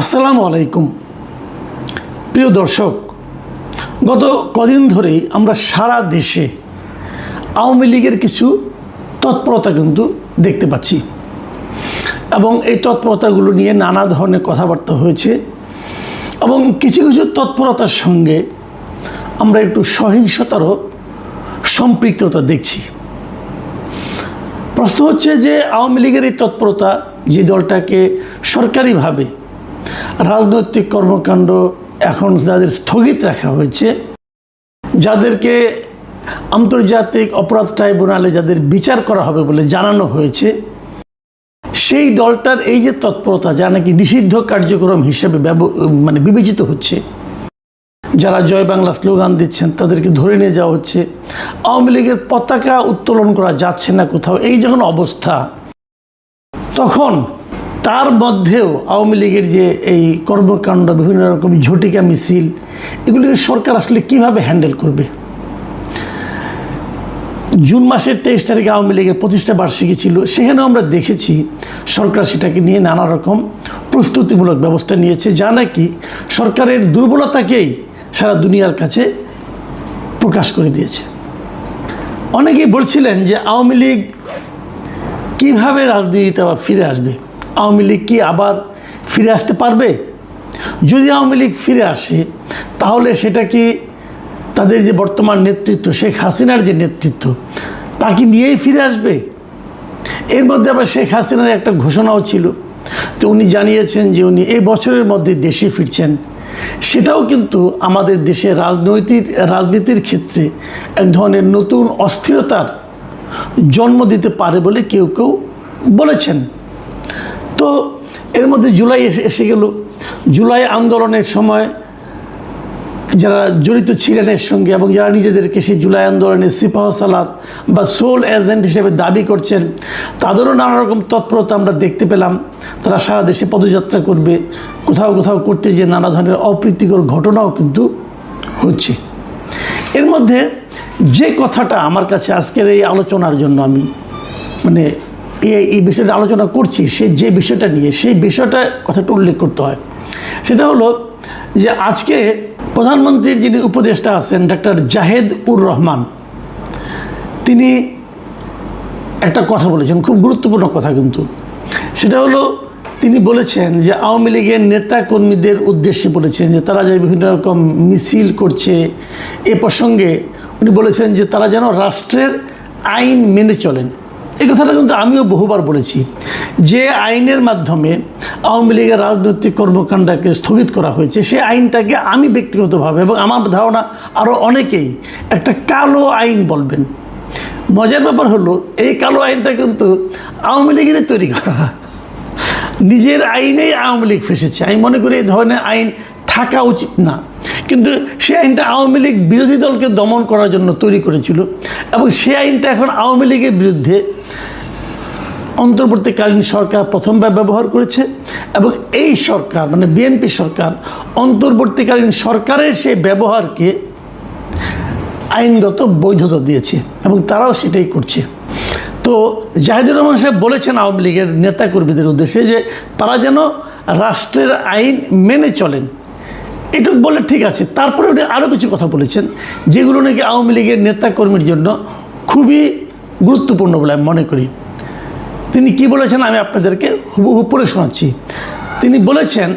আসসালামু আলাইকুম প্রিয় দর্শক, গত কদিন ধরেই আমরা সারা দেশে আওয়ামী লীগের কিছু তৎপরতা কিন্তু দেখতে পাচ্ছি এবং এই তৎপরতাগুলো নিয়ে নানা ধরনের কথাবার্তা হয়েছে এবং কিছু কিছু তৎপরতার সঙ্গে আমরা একটু সহিংসতারও সম্পৃক্ততা দেখছি। প্রশ্ন হচ্ছে যে আওয়ামী লীগের এই তৎপরতা, যে দলটাকে সরকারিভাবে রাজনৈতিক কর্মকাণ্ড এখন যাদের স্থগিত রাখা হয়েছে, যাদেরকে আন্তর্জাতিক অপরাধ ট্রাইব্যুনালে যাদের বিচার করা হবে বলে জানানো হয়েছে, সেই দলটার এই যে তৎপরতা, যা নাকি নিষিদ্ধ কার্যক্রম হিসেবে বিবেচিত হচ্ছে, যারা জয় বাংলা স্লোগান দিচ্ছেন তাদেরকে ধরে নিয়ে যাওয়া হচ্ছে, আওয়ামী লীগের পতাকা উত্তোলন করা যাচ্ছে না কোথাও, এই যখন অবস্থা, তখন তার মধ্যেও আওয়ামী লীগের যে এই কর্মকাণ্ড, বিভিন্ন রকম ঝটিকা মিছিল, এগুলিকে সরকার আসলে কীভাবে হ্যান্ডেল করবে? জুন মাসের 23 তারিখে আওয়ামী লীগের প্রতিষ্ঠা বার্ষিকী ছিল, সেখানেও আমরা দেখেছি সরকার সেটাকে নিয়ে নানা রকম প্রস্তুতিমূলক ব্যবস্থা নিয়েছে, যা নাকি সরকারের দুর্বলতাকেই সারা দুনিয়ার কাছে প্রকাশ করে দিয়েছে। অনেকেই বলছিলেন যে আওয়ামী লীগ কীভাবে রাজনীতিতে আবার ফিরে আসবে, আওয়ামী লীগ কি আবার ফিরে আসতে পারবে? যদি আওয়ামী লীগ ফিরে আসে তাহলে সেটা কি তাদের যে বর্তমান নেতৃত্ব, শেখ হাসিনার যে নেতৃত্ব, তাকে নিয়েই ফিরে আসবে? এর মধ্যে আবার শেখ হাসিনার একটা ঘোষণাও ছিল, তো উনি জানিয়েছেন যে উনি এই বছরের মধ্যে দেশে ফিরছেন। সেটাও কিন্তু আমাদের দেশের রাজনীতির ক্ষেত্রে এক ধরনের নতুন অস্থিরতার জন্ম দিতে পারে বলে কেউ কেউ বলেছেন। তো এর মধ্যে জুলাই এসে গেল। জুলাই আন্দোলনের সময় যারা জড়িত ছিলেন এর সঙ্গে এবং যারা নিজেদেরকে সেই জুলাই আন্দোলনের সিপাহসালার বা সোল এজেন্ট হিসেবে দাবি করছেন, তাদেরও নানা রকম তৎপরতা আমরা দেখতে পেলাম। তারা সারা দেশে পদযাত্রা করবে, কোথাও কোথাও করতে যে নানা ধরনের অপ্রীতিকর ঘটনাও কিন্তু হচ্ছে। এর মধ্যে যে কথাটা আমার কাছে আজকের এই আলোচনার জন্য আমি এই বিষয়টা আলোচনা করছি, যে বিষয়টা নিয়ে, সেই বিষয়টা কথাটা উল্লেখ করতে হয়। সেটা হলো যে আজকে প্রধানমন্ত্রীর যিনি উপদেষ্টা আছেন ডক্টর জাহেদ-উর-রহমান, তিনি একটা কথা বলেছেন, খুব গুরুত্বপূর্ণ কথা কিন্তু। সেটা হলো তিনি বলেছেন যে আওয়ামী লীগের নেতা কর্মীদের উদ্দেশ্যে বলেছেন যে তারা যে বিভিন্ন রকম মিছিল করছে, এ প্রসঙ্গে উনি বলেছেন যে তারা যেন রাষ্ট্রের আইন মেনে চলেন। এই কথাটা কিন্তু আমিও বহুবার বলেছি, যে আইনের মাধ্যমে আওয়ামী লীগের রাজনৈতিক কর্মকাণ্ডকে স্থগিত করা হয়েছে, সেই আইনটাকে আমি ব্যক্তিগতভাবে এবং আমার ধারণা আরও অনেকেই একটা কালো আইন বলবেন। মজার ব্যাপার হলো এই কালো আইনটা কিন্তু আওয়ামী লীগের তৈরি করা, নিজের আইনেই আওয়ামী লীগ ফেসেছে। আমি মনে করি এই ধরনের আইন থাকা উচিত না, কিন্তু সেই আইনটা আওয়ামী লীগ বিরোধী দলকে দমন করার জন্য তৈরি করেছিল এবং সেই আইনটা এখন আওয়ামী লীগের বিরুদ্ধে অন্তর্বর্তীকালীন সরকার প্রথমবার ব্যবহার করেছে এবং এই সরকার বিএনপি সরকার অন্তর্বর্তীকালীন সরকারের সেই ব্যবহারকে আইনগত বৈধতা দিয়েছে এবং তারাও সেটাই করছে। তো জাহিদুর রহমান সাহেব বলেছেন আওয়ামী লীগের নেতাকর্মীদের উদ্দেশ্যে যে তারা যেন রাষ্ট্রের আইন মেনে চলেন। এটুকু বলে ঠিক আছে, তারপরে উনি আরও কিছু কথা বলেছেন যেগুলো নাকি আওয়ামী লীগের নেতাকর্মীর জন্য খুবই গুরুত্বপূর্ণ বলে আমি মনে করি। তিনি কি বলেছেন আমি আপনাদেরকে হুবহু পড়ে শোনাচ্ছি। তিনি বলেছেন,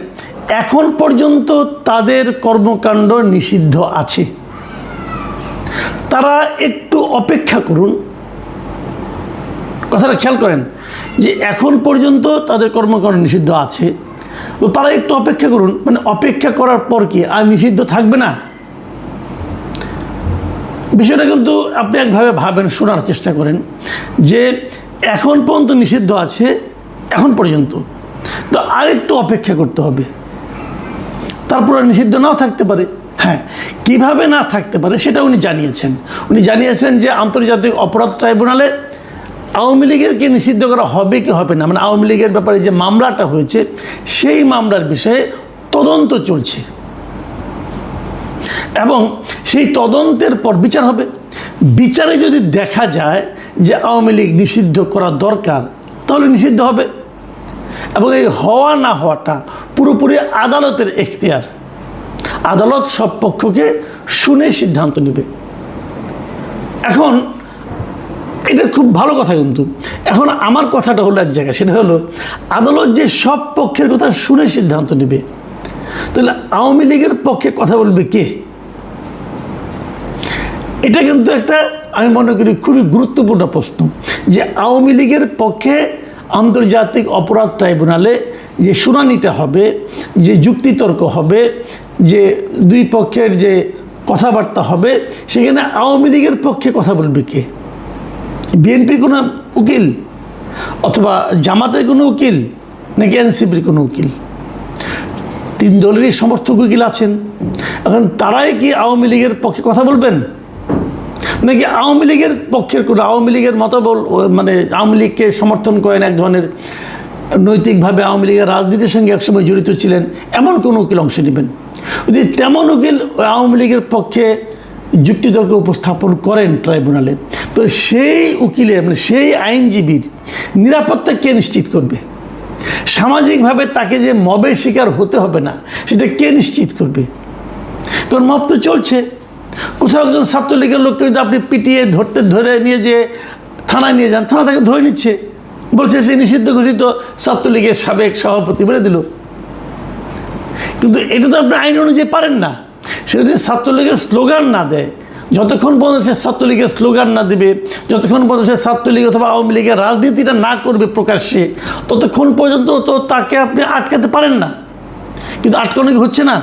এখন পর্যন্ত তাদের কর্মকাণ্ড নিষিদ্ধ আছে, তারা একটু অপেক্ষা করুন। কথাটা খেয়াল করেন যে এখন পর্যন্ত তাদের কর্মকাণ্ড নিষিদ্ধ আছে, তো তারা একটু অপেক্ষা করুন। অপেক্ষা করার পর কি আর নিষিদ্ধ থাকবে না? বিষয়টা কিন্তু আপনি একভাবে ভাবেন, শোনার চেষ্টা করেন যে এখন পর্যন্ত নিষিদ্ধ আছে, এখন পর্যন্ত, তো আর একটু অপেক্ষা করতে হবে, তারপরে নিষিদ্ধ নাও থাকতে পারে। হ্যাঁ, কিভাবে না থাকতে পারে সেটা উনি জানিয়েছেন। উনি জানিয়েছেন যে আন্তর্জাতিক অপরাধ ট্রাইব্যুনালে আওয়ামী লীগেরকে নিষিদ্ধ করা হবে কি হবে না, আওয়ামী লীগের ব্যাপারে যে মামলাটা হয়েছে সেই মামলার বিষয়ে তদন্ত চলছে এবং সেই তদন্তের পর বিচার হবে। বিচারে যদি দেখা যায় যে আওয়ামী লীগ নিষিদ্ধ করা দরকার, তাহলে নিষিদ্ধ হবে। এবং এই হওয়া না হওয়াটা পুরোপুরি আদালতের এখতিয়ার। আদালত সব পক্ষকে শুনে সিদ্ধান্ত নেবে। এখন এটা খুব ভালো কথা, কিন্তু এখন আমার কথাটা হলো এক জায়গায়, সেটা হলো আদালত যে সব পক্ষের কথা শুনে সিদ্ধান্ত নেবে, তাহলে আওয়ামী লীগের পক্ষে কথা বলবে কে? এটা কিন্তু একটা আমি মনে করি খুবই গুরুত্বপূর্ণ প্রশ্ন, যে আওয়ামী লীগের পক্ষে আন্তর্জাতিক অপরাধ ট্রাইব্যুনালে যে শুনানিটা হবে, যে যুক্তিতর্ক হবে, যে দুই পক্ষের যে কথাবার্তা হবে, সেখানে আওয়ামী লীগের পক্ষে কথা বলবে কে? বিএনপির কোনো উকিল, অথবা জামাতের কোনো উকিল, নাকি এনসিপির কোনো উকিল? তিন দলেরই সমর্থক উকিল আছেন। এখন তারাই কি আওয়ামী লীগের পক্ষে কথা বলবেন, নাকি আওয়ামী লীগের পক্ষের কোনো, আওয়ামী লীগের মতবল মানে আওয়ামী লীগকে সমর্থন করেন, এক ধরনের নৈতিকভাবে আওয়ামী লীগের রাজনীতির সঙ্গে একসময় জড়িত ছিলেন, এমন কোনো উকিল অংশ নেবেন? যদি তেমন উকিল আওয়ামী লীগের পক্ষে যুক্তিতর্ক উপস্থাপন করেন ট্রাইব্যুনালে, তো সেই উকিলের মানে সেই আইনজীবীর নিরাপত্তা কে নিশ্চিত করবে? সামাজিকভাবে তাকে যে মবের শিকার হতে হবে না, সেটা কে নিশ্চিত করবে? কারণ মব তো চলছে। কোথাও একজন ছাত্রলীগের লোককে যদি আপনি পিটিয়ে ধরে নিয়ে যে থানায় নিয়ে যান, থানা তাকে ধরে নিচ্ছে, বলছে সে নিষিদ্ধ ঘোষিত ছাত্রলীগের সাবেক সভাপতি বলে দিল। কিন্তু এটা তো আপনি আইন অনুযায়ী পারেন না। সে যদি ছাত্রলীগের স্লোগান না দেয়, যতক্ষণ পর্যন্ত সে ছাত্রলীগের স্লোগান না দেবে, যতক্ষণ পর্যন্ত সে ছাত্রলীগ অথবা আওয়ামী লীগের রাজনীতিটা না করবে প্রকাশ্যে, ততক্ষণ পর্যন্ত তো তাকে আপনি আটকাতে পারেন না। কিন্তু আটকানো কি হচ্ছে না?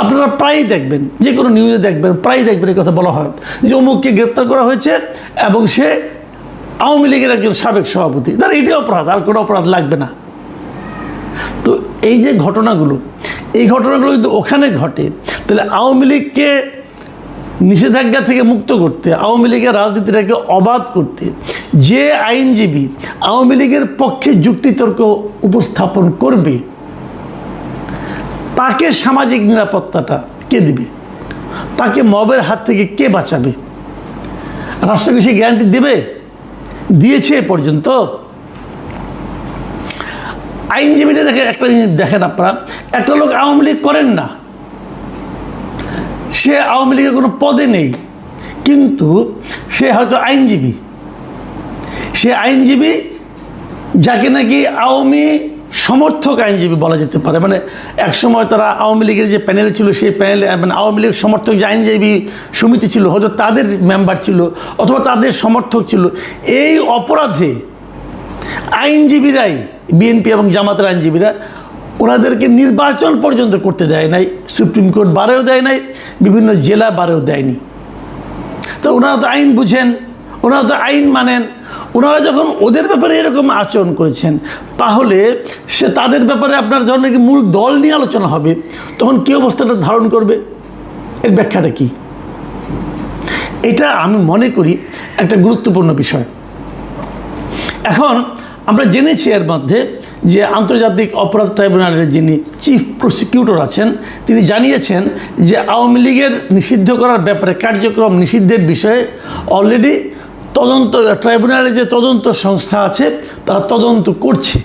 আপনারা প্রায়ই দেখবেন, যে কোনো নিউজে দেখবেন, প্রায়ই দেখবেন এই কথা বলা হয় যে অমুককে গ্রেপ্তার করা হয়েছে এবং সে আওয়ামী লীগের একজন সাবেক সভাপতি। তার এটাই অপরাধ, আর কোনো অপরাধ লাগবে না। তো এই যে ঘটনাগুলো, এই ঘটনাগুলো যদি ওখানে ঘটে, তাহলে আওয়ামী লীগকে নিষেধাজ্ঞা থেকে মুক্ত করতে, আওয়ামী লীগের রাজনীতিটাকে অবাধ করতে যে আইনজীবী আওয়ামী লীগের পক্ষে যুক্তিতর্ক উপস্থাপন করবে, তাকে সামাজিক নিরাপত্তাটা কে দিবে? তাকে মবের হাত থেকে কে বাঁচাবে? রাষ্ট্রকে সে গ্যারান্টি দেবে? দিয়েছে এ পর্যন্ত? আইনজীবীদের দেখেন, একটা জিনিস দেখেন আপনারা, একটা লোক আওয়ামী লীগ করেন না, সে আওয়ামী লীগের কোনো পদে নেই, কিন্তু সে হয়তো আইনজীবী। সে আইনজীবী যাকে নাকি আওয়ামী সমর্থক আইনজীবী বলা যেতে পারে। মানে একসময় তারা আওয়ামী লীগের যে প্যানেল ছিল, সেই প্যানেলে মানে আওয়ামী লীগ সমর্থক যে আইনজীবী সমিতি ছিল, হয়তো তাদের মেম্বার ছিল অথবা তাদের সমর্থক ছিল। এই অপরাধে আইনজীবীরাই, বিএনপি এবং জামাতের আইনজীবীরা, ওনাদেরকে নির্বাচন পর্যন্ত করতে দেয় নাই, সুপ্রিম কোর্ট বারেও দেয় নাই, বিভিন্ন জেলা বারেও দেয়নি। তো ওনারা তো আইন বুঝেন, ওনারা তো আইন মানেন। ওনারা যখন ওদের ব্যাপারে এরকম আচরণ করেছেন, তাহলে সে তাদের ব্যাপারে আপনার যখন নাকি মূল দল নিয়ে আলোচনা হবে, তখন কী অবস্থাটা ধারণ করবে? এর ব্যাখ্যাটা কি? এটা আমি মনে করি একটা গুরুত্বপূর্ণ বিষয়। এখন আমরা জেনেছি এর মধ্যে যে আন্তর্জাতিক অপরাধ ট্রাইব্যুনালের যিনি চিফ প্রসিকিউটর আছেন, তিনি জানিয়েছেন যে আওয়ামী লীগের নিষিদ্ধ করার ব্যাপারে, কার্যক্রম নিষিদ্ধের বিষয়ে অলরেডি তদন্ত, ট্রাইব্যুনালের যে তদন্ত সংস্থা আছে তারা তদন্ত করছে।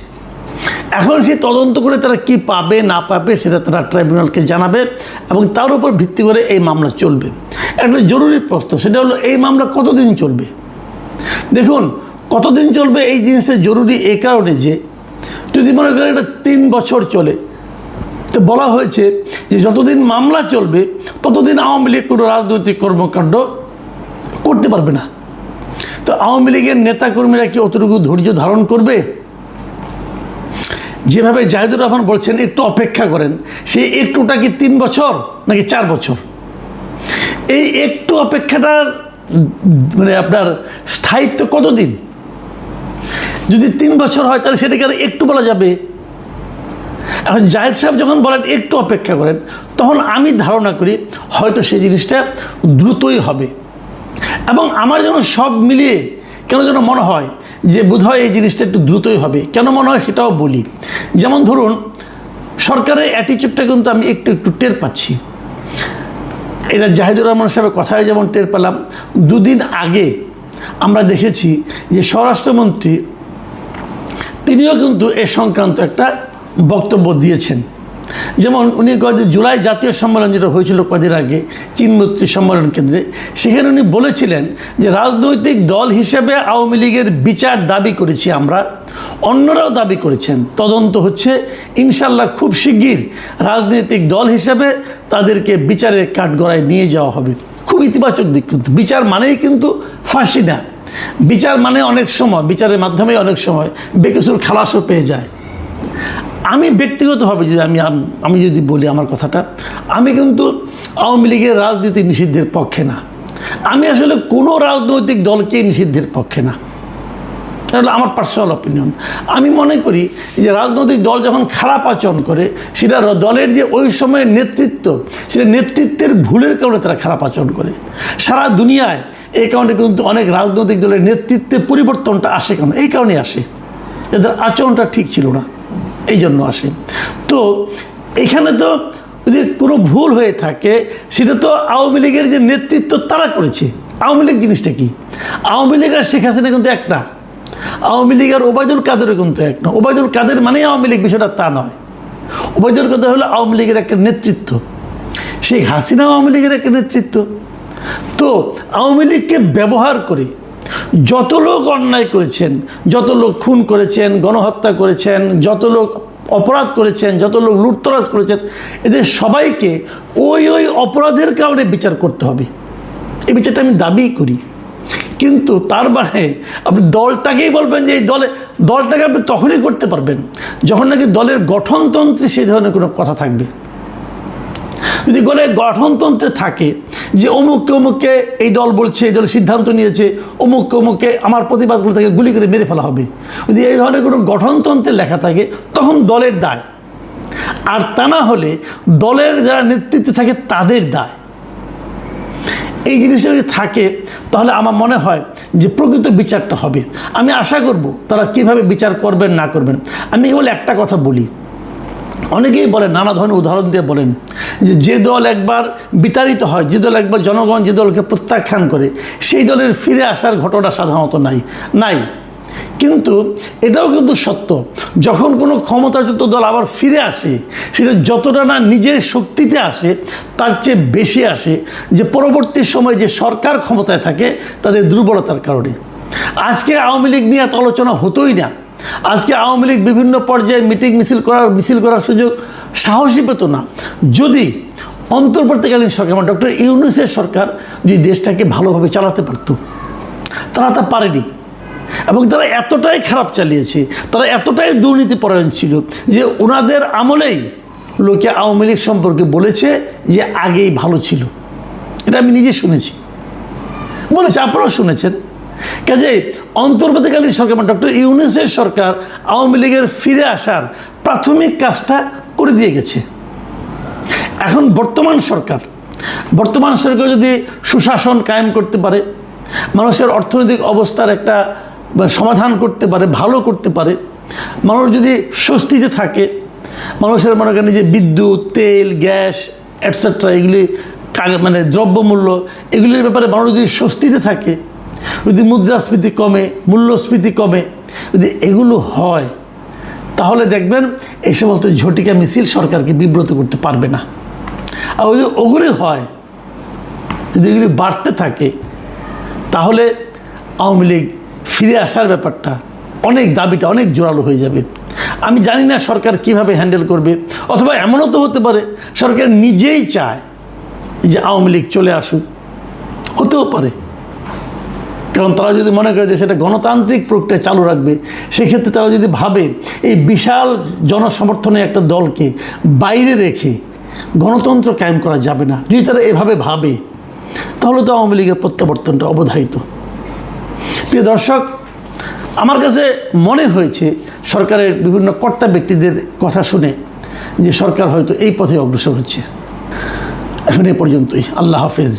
এখন সেই তদন্ত করে তারা কি পাবে না পাবে সেটা তারা ট্রাইব্যুনালকে জানাবে এবং তার উপর ভিত্তি করে এই মামলা চলবে। একটা জরুরি প্রশ্ন, সেটা হলো এই মামলা কতদিন চলবে? দেখুন, কতদিন চলবে এই জিনিসটা জরুরি এই কারণে যে যদি মনে করেন এটা 3 বছর চলে, তো বলা হয়েছে যে যতদিন মামলা চলবে ততদিন আওয়ামী লীগ কোনো রাজনৈতিক কর্মকাণ্ড করতে পারবে না। তো আওয়ামী লীগের নেতাকর্মীরা কি অতটুকু ধৈর্য ধারণ করবে? যেভাবে জাহিদুর রহমান বলছেন একটু অপেক্ষা করেন, সেই একটুটা কি 3 বছর নাকি 4 বছর? এই একটু অপেক্ষাটার মানে আপনার স্থায়িত্ব কতদিন? যদি 3 বছর হয় তাহলে সেটাকে আর একটু বলা যাবে? এখন জাহিদ সাহেব যখন বলেন একটু অপেক্ষা করেন, তখন আমি ধারণা করি হয়তো সেই জিনিসটা দ্রুতই হবে। এবং আমার যেন সব মিলিয়ে কেন যেন মনে হয় যে বোধহয় এই জিনিসটা একটু দ্রুতই হবে। কেন মনে হয় সেটাও বলি। যেমন ধরুন, সরকারের অ্যাটিচিউডটা কিন্তু আমি একটু একটু টের পাচ্ছি। এটা জাহিদুর রহমান সাহেবের কথায় যেমন টের পেলাম, 2 দিন আগে আমরা দেখেছি যে স্বরাষ্ট্রমন্ত্রী তিনিও কিন্তু এ সংক্রান্ত একটা বক্তব্য দিয়েছেন। যেমন উনি কয় যে জুলাই জাতীয় সম্মেলন যেটা হয়েছিল কদিন আগে চীনমৈত্রী সম্মেলন কেন্দ্রে, সেখানে উনি বলেছিলেন যে রাজনৈতিক দল হিসেবে আওয়ামী লীগের বিচার দাবি করেছি আমরা, অন্যরাও দাবি করেছেন, তদন্ত হচ্ছে, ইনশাল্লাহ খুব শিগগির রাজনৈতিক দল হিসেবে তাদেরকে বিচারের কাঠগড়ায় নিয়ে যাওয়া হবে। খুব ইতিবাচক দিক, কিন্তু বিচার মানেই কিন্তু ফাঁসি না। বিচার মানে অনেক সময় বিচারের মাধ্যমে অনেক সময় বেকসুর খালাসও পেয়ে যায়। আমি ব্যক্তিগতভাবে যদি আমি যদি বলি আমার কথাটা, আমি কিন্তু আওয়ামী লীগের রাজনীতি নিষিদ্ধের পক্ষে না। আমি আসলে কোনো রাজনৈতিক দলকে নিষিদ্ধের পক্ষে না, তাহলে আমার পার্সোনাল অপিনিয়ন। আমি মনে করি যে রাজনৈতিক দল যখন খারাপ আচরণ করে, সেটা দলের যে ওই সময়ের নেতৃত্ব, সেটা নেতৃত্বের ভুলের কারণে তারা খারাপ আচরণ করে। সারা দুনিয়ায় এই কারণে কিন্তু অনেক রাজনৈতিক দলের নেতৃত্বে পরিবর্তনটা আসে, কেন এই কারণে আসে, এদের আচরণটা ঠিক ছিল না, এই জন্য আসে। তো এখানে তো যদি কোনো ভুল হয়ে থাকে, সেটা তো আওয়ামী লীগের যে নেতৃত্ব তারা করেছে। আওয়ামী লীগ জিনিসটা কি? আওয়ামী লীগ আর শেখ হাসিনা কিন্তু এক না, আওয়ামী লীগ আর ওবায়দুল কাদেরও কিন্তু এক না। ওবায়দুল কাদের মানেই আওয়ামী লীগ, বিষয়টা তা নয়। ওবায়দুল কাদের হলো আওয়ামী লীগের একটা নেতৃত্ব, শেখ হাসিনাও আওয়ামী লীগের একটা নেতৃত্ব। তো আওয়ামী লীগকে ব্যবহার করে যত লোক অন্যায় করেছেন, যত লোক খুন করেছেন, গণহত্যা করেছেন, যত লোক অপরাধ করেছেন, যত লোক লুটতরাজ করেছেন, এদের সবাইকে ওই অপরাধের কারণে বিচার করতে হবে। এই বিচারটা আমি দাবি করি। কিন্তু তার মানে আপনি দলটাকেই বলবেন যে এই দলটাকে আপনি তখনই করতে পারবেন যখন নাকি দলের গঠনতন্ত্রে সেই ধরনের কোনো কথা থাকবে। যদি দলের গঠনতন্ত্রে থাকে যে অমুককে অমুককে এই দল বলছে, এই দল সিদ্ধান্ত নিয়েছে, অমুককে অমুককে আমার প্রতিবাদগুলো তাকে গুলি করে মেরে ফেলা হবে, যদি এই ধরনের কোনো গঠনতন্ত্রে লেখা থাকে, তখন দলের দায়। আর তা না হলে দলের যারা নেতৃত্বে থাকে তাদের দায়। এই জিনিসটা যদি থাকে, তাহলে আমার মনে হয় যে প্রকৃত বিচারটা হবে। আমি আশা করব তারা কিভাবে বিচার করবেন না করবেন। আমি কেবল একটা কথা বলি, অনেকেই বলেন, নানা ধরনের উদাহরণ দিয়ে বলেন যে দল একবার বিতাড়িত হয়, যে দল একবার জনগণ যে দলকে প্রত্যাখ্যান করে, সেই দলের ফিরে আসার ঘটনা সাধারণত নাই। কিন্তু এটাও কিন্তু সত্য, যখন কোনো ক্ষমতাযুক্ত দল আবার ফিরে আসে, সেটা যতটা না নিজের শক্তিতে আসে, তার চেয়ে বেশি আসে যে পরবর্তী সময়ে যে সরকার ক্ষমতায় থাকে তাদের দুর্বলতার কারণে। আজকে আওয়ামী লীগ নিয়ে এত আলোচনা হতোই না। আজকে আওয়ামী লীগ বিভিন্ন পর্যায়ে মিছিল করার সুযোগ সাহসী পেত না, যদি অন্তর্বর্তীকালীন সরকার মানে ডক্টর ইউনূসের সরকার যদি দেশটাকে ভালোভাবে চালাতে পারত। তারা তা পারেনি, এবং তারা এতটাই খারাপ চালিয়েছে, তারা এতটাই দুর্নীতিপরায়ণ ছিল যে ওনাদের আমলেই লোকে আওয়ামী লীগ সম্পর্কে বলেছে যে আগেই ভালো ছিল। এটা আমি নিজে শুনেছি, বলেছে, আপনারাও শুনেছেন। কাজেই অন্তর্বর্তীকালীন সরকার মানে ডক্টর ইউনূসের সরকার আওয়ামী লীগের ফিরে আসার প্রাথমিক কাজটা করে দিয়ে গেছে। এখন বর্তমান সরকার যদি সুশাসন কায়েম করতে পারে, মানুষের অর্থনৈতিক অবস্থার একটা সমাধান করতে পারে, ভালো করতে পারে, মানুষ যদি স্বস্তিতে থাকে, মানুষের মনে করেন যে বিদ্যুৎ, তেল, গ্যাস এটসেট্রা এগুলি মানে দ্রব্যমূল্য এগুলির ব্যাপারে মানুষ যদি স্বস্তিতে থাকে, যদি মুদ্রাস্ফীতি কমে, মূল্যস্ফীতি কমে, যদি এগুলো হয়, তাহলে দেখবেন এই সমস্ত ঝটিকা মিছিল সরকারকে বিব্রত করতে পারবে না। আর যদি ওগুলি হয়, যদি এগুলি বাড়তে থাকে, তাহলে আওয়ামী লীগ ফিরে আসার ব্যাপারটা দাবিটা অনেক জোরালো হয়ে যাবে। আমি জানি না সরকার কিভাবে হ্যান্ডেল করবে, অথবা এমনও তো হতে পারে সরকার নিজেই চায় যে আওয়ামী লীগ চলে আসুক, হতেও পারে। কারণ তারা যদি মনে করে যে সেটা গণতান্ত্রিক প্রক্রিয়া চালু রাখবে, সেক্ষেত্রে তারা যদি ভাবে এই বিশাল জনসমর্থনে একটা দলকে বাইরে রেখে গণতন্ত্র কায়েম করা যাবে না, যদি তারা এভাবে ভাবে, তাহলে তো আওয়ামী লীগের প্রত্যাবর্তনটা অবধারিত। প্রিয় দর্শক, আমার কাছে মনে হয়েছে সরকারের বিভিন্ন কর্তা ব্যক্তিদের কথা শুনে যে সরকার হয়তো এই পথে অগ্রসর হচ্ছে। এখন এ পর্যন্তই। আল্লাহ হাফেজ।